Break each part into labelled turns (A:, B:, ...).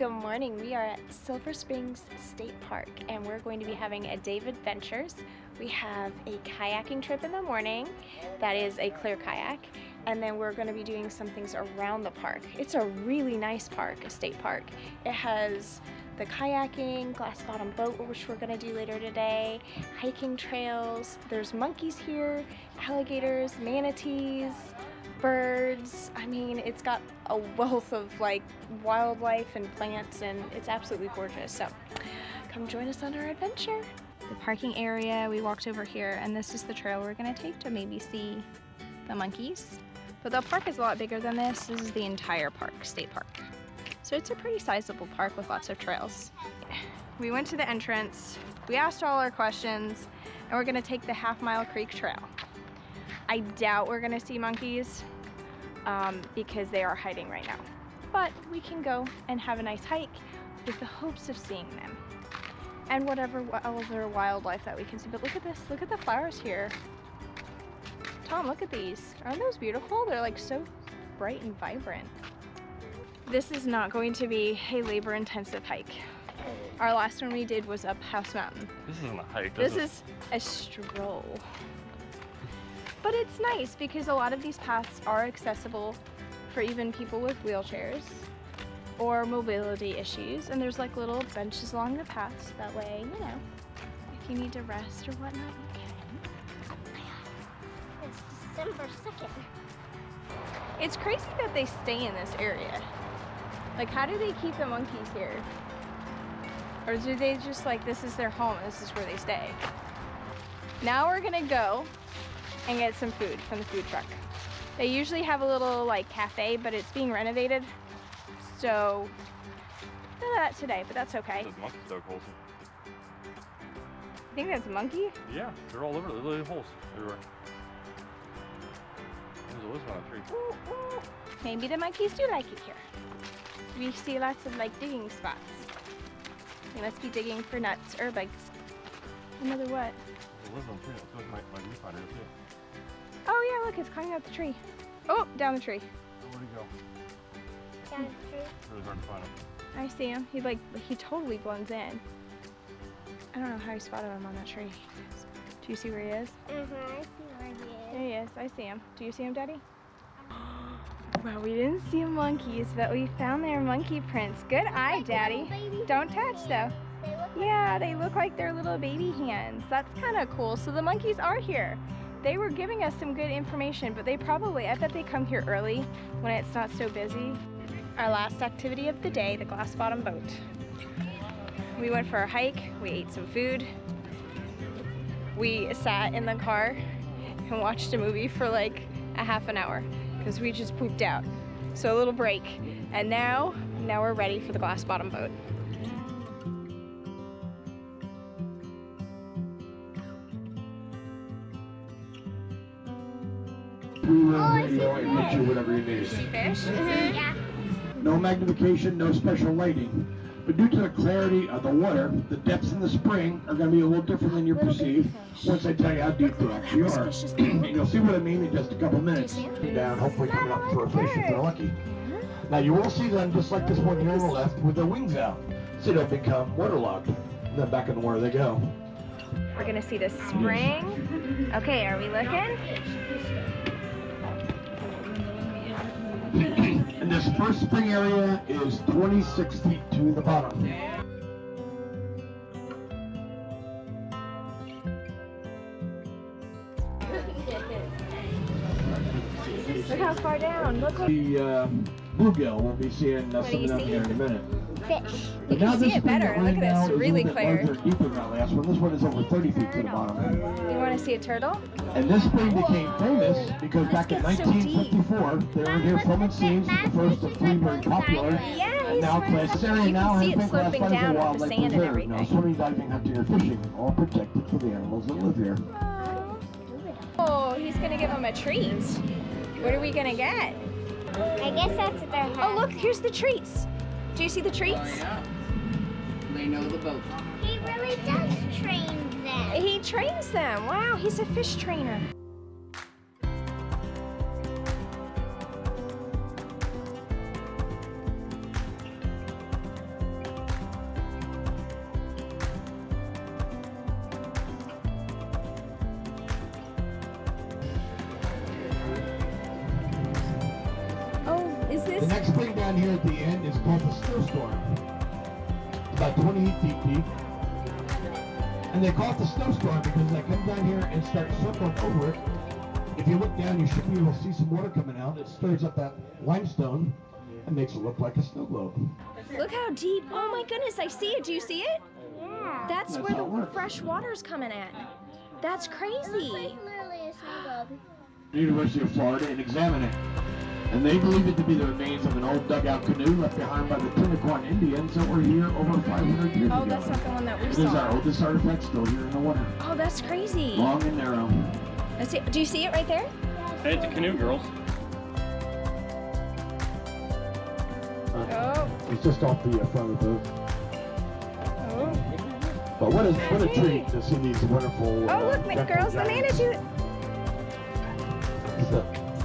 A: Good morning. We are at Silver Springs State Park and we're going to be having a day of adventures. We have a kayaking trip in the morning that is a clear kayak, and then we're going to be doing some things around the park. It's a really nice park, a state park. It has the kayaking, glass bottom boat, which we're going to do later today, hiking trails, there's monkeys here, alligators, manatees, birds. I mean, it's got a wealth of like wildlife and plants, and it's absolutely gorgeous. So come join us on our adventure. The parking area, we walked over here, and this is the trail we're gonna take to maybe see the monkeys. But the park is a lot bigger than this. This is the entire park, state park. So it's a pretty sizable park with lots of trails. We went to the entrance, we asked all our questions, and we're gonna take the Half-Mile Creek Trail. I doubt we're gonna see monkeys because they are hiding right now. But we can go and have a nice hike with the hopes of seeing them. And whatever other wildlife that we can see. But look at this, look at the flowers here. Tom, look at these. Aren't those beautiful? They're like so bright and vibrant. This is not going to be a labor-intensive hike. Our last one we did was up House Mountain.
B: This isn't a hike.
A: This is a stroll. But it's nice because a lot of these paths are accessible for even people with wheelchairs or mobility issues. And there's like little benches along the paths. That way, you know, if you need to rest or whatnot, you can.
C: It's December 2nd.
A: It's crazy that they stay in this area. Like, how do they keep the monkeys here? Or do they just like, this is their home, this is where they stay? Now we're gonna go and get some food from the food truck. They usually have a little like cafe, but it's being renovated. So, none of that today, but that's okay.
B: Those monkey dug holes.
A: I think that's a monkey?
B: Yeah, they're all over. There's little holes everywhere. There's always one on a tree.
A: Maybe the monkeys do like it here. We see lots of like digging spots. They must be digging for nuts or bugs. Another what?
B: It lives on the tree. It's like my viewfinder too.
A: Oh yeah, look, it's climbing up the tree. Oh, down the tree.
B: Where'd he go?
C: Down the tree.
B: It's really hard to find him.
A: I see him. He totally blends in. I don't know how you spotted him on that tree. Do you see where he is?
C: I see where he is.
A: There he is. I see him. Do you see him, Daddy? Well, we didn't see monkeys, but we found their monkey prints. Good eye,
C: Like
A: Daddy.
C: little baby
A: Don't touch though.
C: They look
A: Yeah, they look like they're little baby hands. That's kind of cool. So the monkeys are here. They were giving us some good information, but I bet they come here early when it's not so busy. Our last activity of the day, the glass bottom boat. We went for a hike, we ate some food. We sat in the car and watched a movie for like a half an hour because we just pooped out. So a little break. And now we're ready for the glass bottom boat.
D: Get you whatever you need.
A: See fish?
C: Yeah.
D: No magnification, no special lighting. But due to the clarity of the water, the depths in the spring are going to be a little different than you perceive once I tell you how deep they actually are. You'll see what I mean in just a couple minutes. Down, hopefully coming up for a fish if they're lucky. Now you will see them just like this one here on the left with their wings out. So they'll become waterlogged. Then back in the water they go.
A: We're gonna see the spring. Okay, are we looking?
D: And this first spring area is 26 feet to the bottom.
A: Look how far down. Look.
D: The bluegill we'll be seeing some of them here in a minute.
C: Fish.
A: You can see it better. Look at this, really clear.
D: Deeper than that last one. This one is over 30 feet to the bottom.
A: You want to see a turtle?
D: And this spring became famous because back in 1954, they were here filming scenes with the first of three very popular.
A: Yeah,
D: And now this area now has been
A: sloping
D: classified as a
A: down with the
D: wildlife
A: sand and
D: preserve.
A: everything.
D: Now swimming, diving, hunting, or fishing, all protected for the animals that live here.
A: Oh, he's gonna give him a treat. What are we gonna get?
C: I guess that's their head.
A: Oh, look, here's the treats. Do you see the treats?
E: Oh, yeah. They know the boat.
C: He really does train them.
A: He trains them. Wow, he's a fish trainer.
D: next thing down here at the end is called the snowstorm. It's about 28 feet deep. And they call it the snowstorm because they come down here and start circling over it. If you look down, you should be able to see some water coming out. It stirs up that limestone and makes it look like a snow globe.
A: Look how deep. Oh my goodness, I see it. Do you see it?
C: Yeah.
A: That's
D: That's
A: where
D: how it
A: the
D: works.
A: fresh water's coming at. That's crazy.
C: Literally a snow globe.
D: University of Florida and examine it. And they believe it to be the remains of an old dugout canoe left behind by the Tinnaquan Indians that were here over 500 years
A: Oh,
D: ago.
A: that's not the one that we
D: It is our
A: saw.
D: oldest artifact still here in the water.
A: Oh, that's crazy.
D: Long and narrow.
A: Let's see. Do you see it right there?
B: Hey, it's a canoe, girls.
A: Oh.
D: It's just off the front of the boat.
A: Oh.
D: But what a treat to see these wonderful.
A: Oh, look, girls, the Manatee.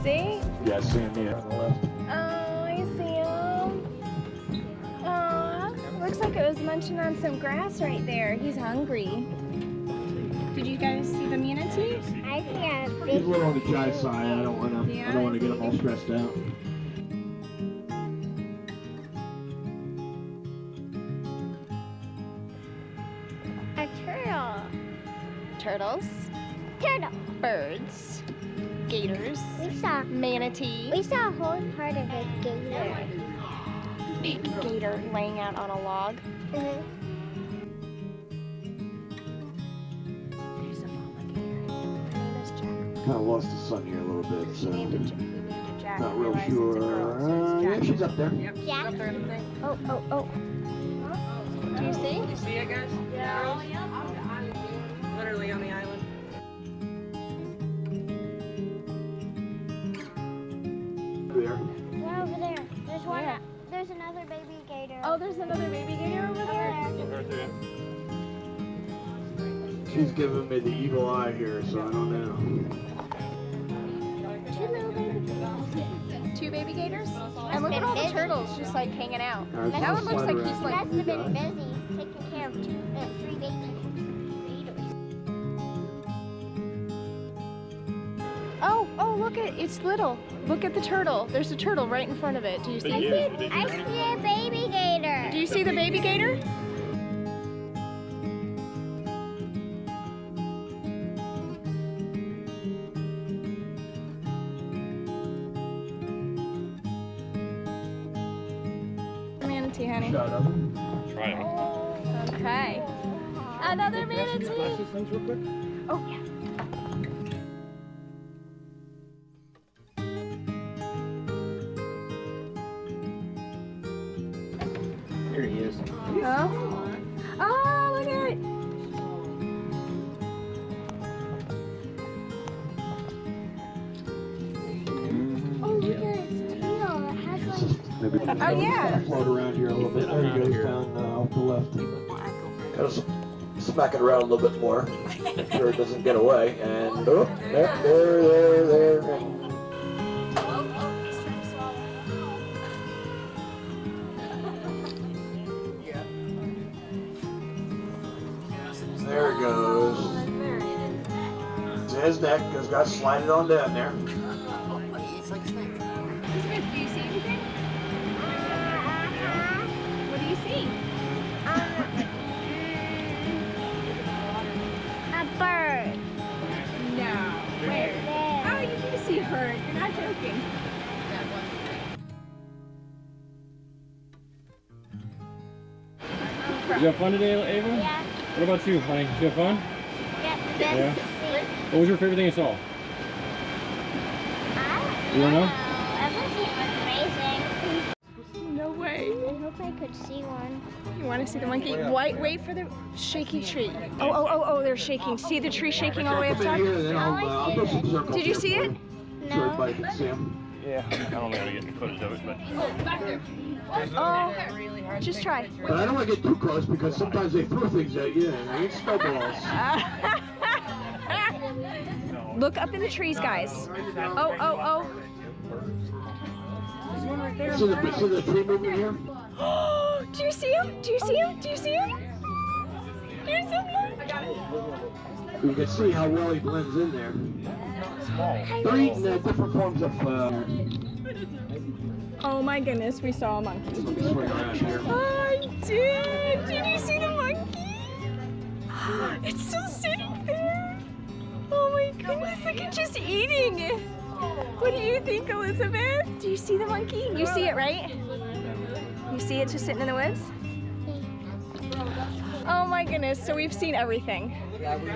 A: See?
D: Yeah, seeing me on the left.
A: Oh, I see him. Aw, looks like it was munching on some grass right there. He's hungry. Did you guys see the manatee?
C: I see a
D: He's
C: big
D: a little on the shy side. I don't want to.
A: Yeah,
D: I don't want to
A: I
D: get him all stressed out.
C: a turtle.
A: Turtles,
C: Turtle.
A: birds, gators,
C: We saw
A: manatee,
C: a whole part of a gator.
A: big gator laying out on a log.
C: Mhm.
A: There's a mama gator. Her name is Jack.
D: Kind of lost the sun here a little bit, so
A: He named it Jack.
D: not real
A: Realized it's a
D: sure.
A: girl, so it's
D: Yeah,
A: Jack.
D: she's up there.
C: Jack.
A: Oh, oh, oh. Do you see?
E: You see it, guys? Yeah. Literally on the island.
D: There.
C: One over there. There's one.
A: Where?
C: There's another baby gator.
A: Oh, there's another baby gator over there.
C: Over there.
D: She's giving me the evil eye here, so I don't know.
C: Two little baby gators.
A: Two baby gators? And look at all the turtles just like hanging out.
D: All right,
A: That
D: so
A: one looks
D: slide
A: like he's
D: around.
A: like,
C: Must have been busy taking care of three baby gators.
A: oh, look at it's little. Look at the turtle. There's a turtle right in front of it. Do you see?
C: I see a baby gator.
A: Do you see the baby gator? Manatee, honey.
D: Shut up.
B: Try it.
A: Okay. Another manatee.
B: Things real quick.
A: Oh yeah.
B: Here he is.
A: Oh. Oh, look at it.
C: Oh, look at its tail. It has like
D: Maybe
A: Oh, yeah.
D: float around here a little bit. There he goes down off the left. Gotta smack it around a little bit more. Make sure it doesn't get away. And oh, there. There it goes. To his neck, has got to slide it on down there.
A: Do you see anything? What do you see?
C: a bird.
A: No. Where?
C: There.
A: Oh, you do see her. You're not joking.
B: Did you have fun today, Ava?
C: Yeah.
B: What about you, honey? Did you have fun?
C: Get the best
B: Yeah.
C: to see.
B: What was your favorite thing you saw?
C: I
B: You don't know?
C: Everything was amazing.
A: No way.
C: I hope I could see one.
A: You want to see the monkey? Wait for the shaky tree. Oh, they're shaking. See the tree shaking all the way up top?
D: I'll go some circles.
A: Did you see it?
D: So everybody can see him.
B: Yeah. I don't know how to get footage of it, but.
A: Oh, just try.
D: But I don't want to get too close because sometimes they throw things at you and they snowballs.
A: Look up in the trees, guys. Oh.
D: See the tree moving here?
A: Do you see him? Do you see him? Do you see him? Do you see him?
D: You can see how well he blends in there. They're eating different forms of
A: Oh my goodness, we saw a monkey.
D: Swing around here.
A: I did! Did you see the monkey? It's still sitting there. Oh my goodness, look at just eating. What do you think, Elizabeth? Do you see the monkey? You see it, right? You see it just sitting in the woods? Oh my goodness, so we've seen everything.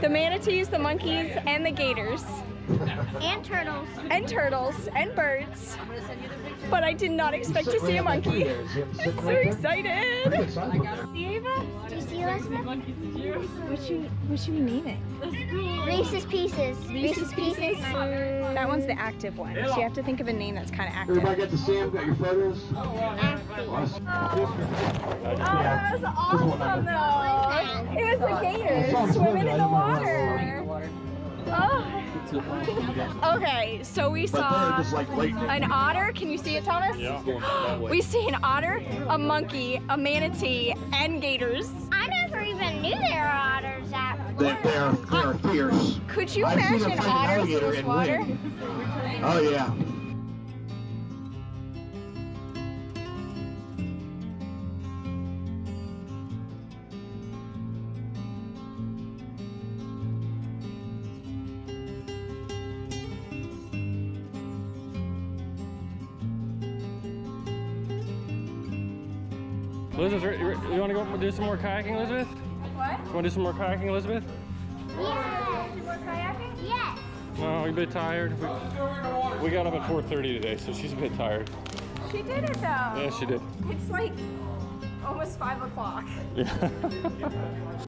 A: The manatees, the monkeys, and the gators.
C: And turtles.
A: And turtles, and birds. But I did not expect to see a monkey. I'm so excited. See, Ava?
C: Do you see Elizabeth?
A: What should we name it?
C: Reese's Pieces.
A: Reese's Pieces? That one's the active one. So you have to think of a name that's kind of active.
D: Everybody got to see him? Got your photos?
A: Oh, that was awesome though. It was the gators swimming in the water. Oh. Okay, so we saw
D: just like lightning.
A: an otter. Can you see it, Thomas?
B: Yeah.
A: We see an otter, a monkey, a manatee, and gators.
C: I never even knew there were otters out.
D: They're fierce.
A: Could you
D: I've seen
A: imagine
D: a fighting
A: otters in
D: alligator
A: this
D: in
A: water?
D: wind. Oh yeah.
B: Elizabeth, you want to go do some more kayaking, Elizabeth?
A: What?
B: You want to do some more kayaking, Elizabeth?
C: Yes.
A: More kayaking?
C: Yes.
B: No, you're a bit tired. We got up at 4:30 today, so she's a bit tired.
A: She did it though.
B: Yeah, she did.
A: It's like almost 5 o'clock.
B: Yeah.